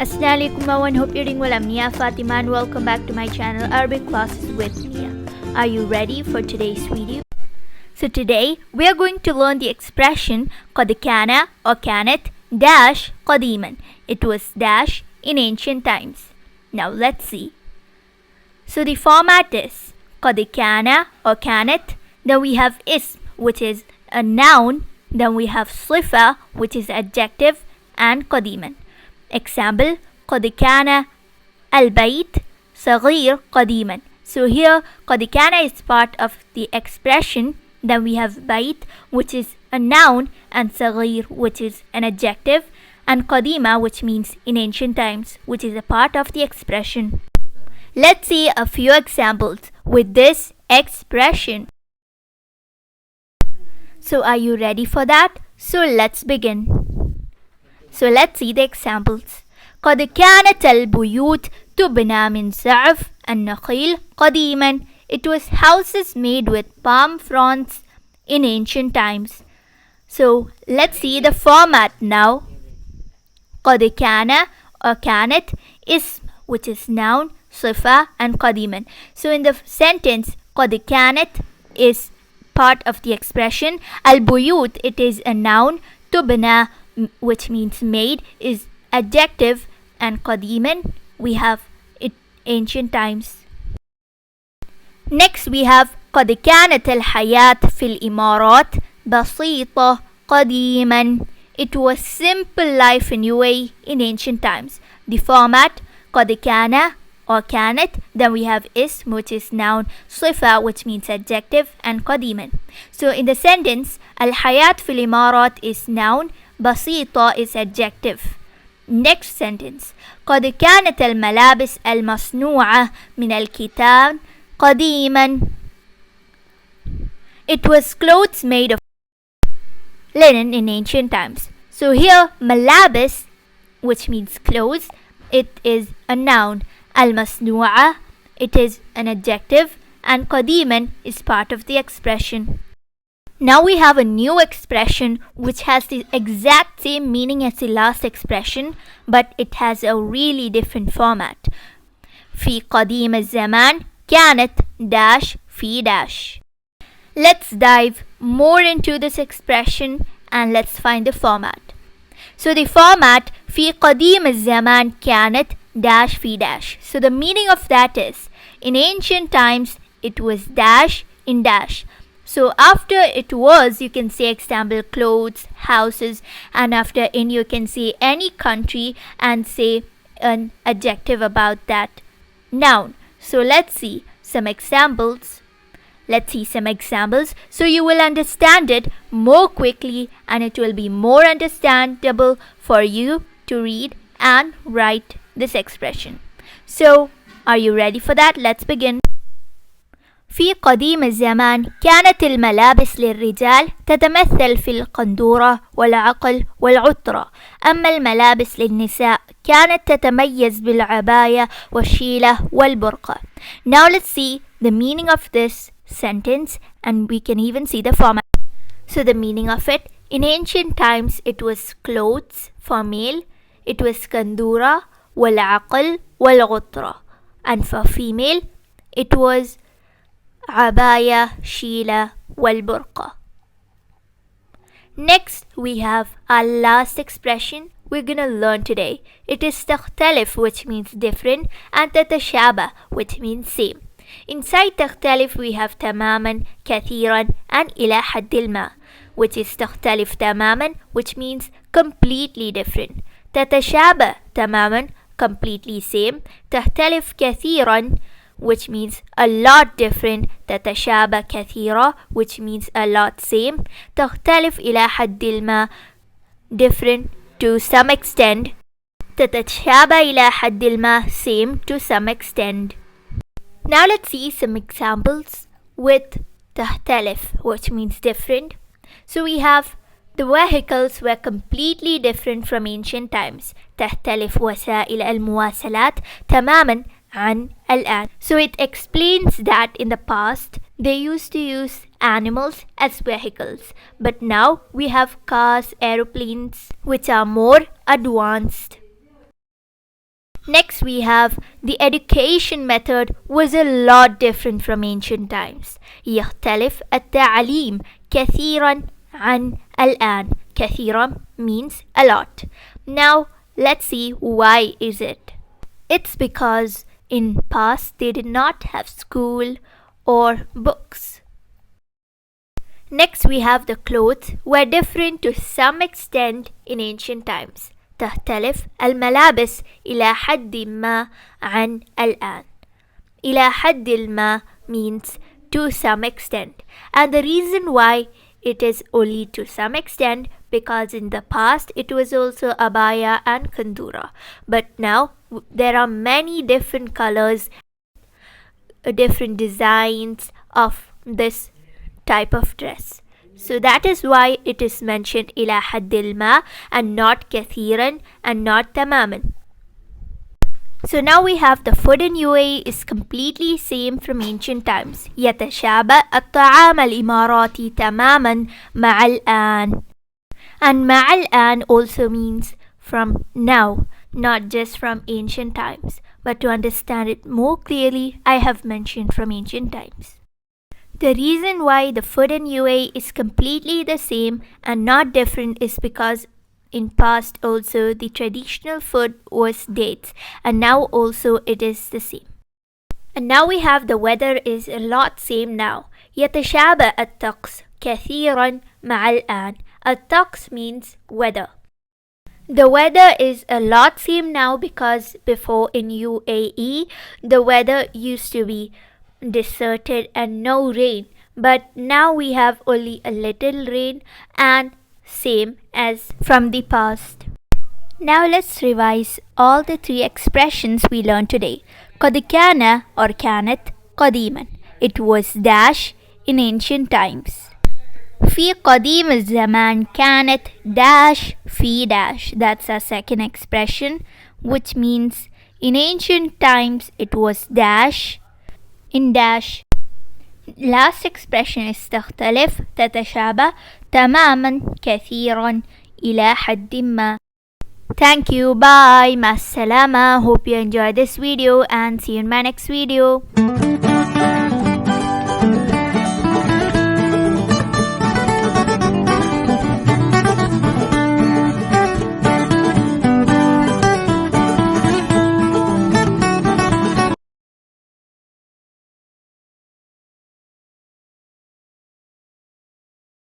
Assalamuallaikum everyone, hope you're doing well. I'm Nia Fatima and welcome back to my channel Arabic Classes with Nia. Are you ready for today's video? So today we are going to learn the expression قد كان or كانت dash قديما. It was dash in ancient times. Now let's see. So the format is قد كان or كانت, then we have اسم which is a noun, then we have صفة which is adjective, and قديما. Example, قد كان البيت صغير قديما. So here قد كان is part of the expression, then we have بيت which is a noun, and صغير which is an adjective, and قديما which means in ancient times, which is a part of the expression. Let's see a few examples with this expression. So are you ready for that? So let's begin. So let's see the examples. قد كانت البيوت تبنى من سعف النخيل قديما. It was houses made with palm fronds in ancient times. So let's see the format now. قد كان or كانت اسم which is noun, صفة, and قديما. So in the sentence قد كانت is part of the expression. البيوت, it is a noun. تبنى, which means made, is adjective, and قديما we have it ancient times. Next we have قد كانت الحياة في الإمارات بسيطة قديما. It was simple life in UAE in ancient times. The format قد كان or كانت, then we have اسم which is noun, صفة which means adjective, and قديما. So in the sentence الحياة في الإمارات is noun, بسيطة is adjective. Next sentence قد كانت الملابس المصنوعة من الكتان قديما. It was clothes made of linen in ancient times. So here malabis, which means clothes, it is a noun. المصنوعة, it is an adjective, and قديما is part of the expression. Now we have a new expression which has the exact same meaning as the last expression, but it has a really different format. في قديم الزمان كانت dash في dash. Let's dive more into this expression and let's find the format. So the format في قديم الزمان كانت dash في dash. So the meaning of that is, in ancient times it was dash in dash. So after it was, you can say example clothes, houses, and after in you can say any country and say an adjective about that noun. So let's see some examples. So you will understand it more quickly and it will be more understandable for you to read and write this expression. So are you ready for that? Let's begin. في قديم الزمان كانت الملابس للرجال تتمثل في القندورة والعقل والعطرة، أما الملابس للنساء كانت تتميز بالعباية والشيلة والبرقع. Now let's see the meaning of this sentence and we can even see the format. So the meaning of it, in ancient times it was clothes for male, it was قندورة والعقل والعطرة, and for female it was عباية شيلة والبرقع. Next we have our last expression we're gonna learn today. It is تختلف, which means different, and تتشابه, which means same. Inside تختلف we have تماما, كثيرا, and إلى حد ما, which is تختلف تماما, which means completely different. تتشابه تماما, completely same. تختلف كثيرا, which means a lot different. تتشابه كثيرة, which means a lot same. تختلف إلى حد ما, different to some extent. تتشابه إلى حد ما, same to some extent. Now let's see some examples with تختلف, which means different. So we have the vehicles were completely different from ancient times. تختلف وسائل المواصلات تماما عن الآن. So it explains that in the past they used to use animals as vehicles, but now we have cars, aeroplanes, which are more advanced. Next we have the education method was a lot different from ancient times. يختلف التعليم كثيرا عن الآن. كثيرا means a lot. Now let's see why is it. It's because in past they did not have school or books. Next we have the clothes were different to some extent in ancient times. تختلف الملابس إلى حد ما عن الآن. إلى حد ما means to some extent. And the reason why it is only to some extent because in the past it was also abaya and kandura. But now there are many different colors, different designs of this type of dress. So that is why it is mentioned إلى حد ما and not كثيرا and not تماما. So now we have the food in UAE is completely same from ancient times. يتشابه الطعام الإماراتي تماما مع الآن. And مع الآن also means from now, not just from ancient times. But to understand it more clearly, I have mentioned from ancient times. The reason why the food in UAE is completely the same and not different is because in past also the traditional food was dates and now also it is the same. And now we have the weather is a lot same now. يتشابه الطقس كثيرا مع الآن. الطقس means weather. The weather is a lot same now because before in UAE the weather used to be deserted and no rain, but now we have only a little rain and same as from the past. Now let's revise all the three expressions we learned today. قد كان or كانت قديما. It was dash in ancient times. في قديم الزمان كانت dash في dash. That's our second expression, which means in ancient times it was dash in dash. Last expression is تختلف تتشابه تماما كثيرا إلى حد ما. Thank you. Bye. مع السلامة. Hope you enjoyed this video and see you in my next video.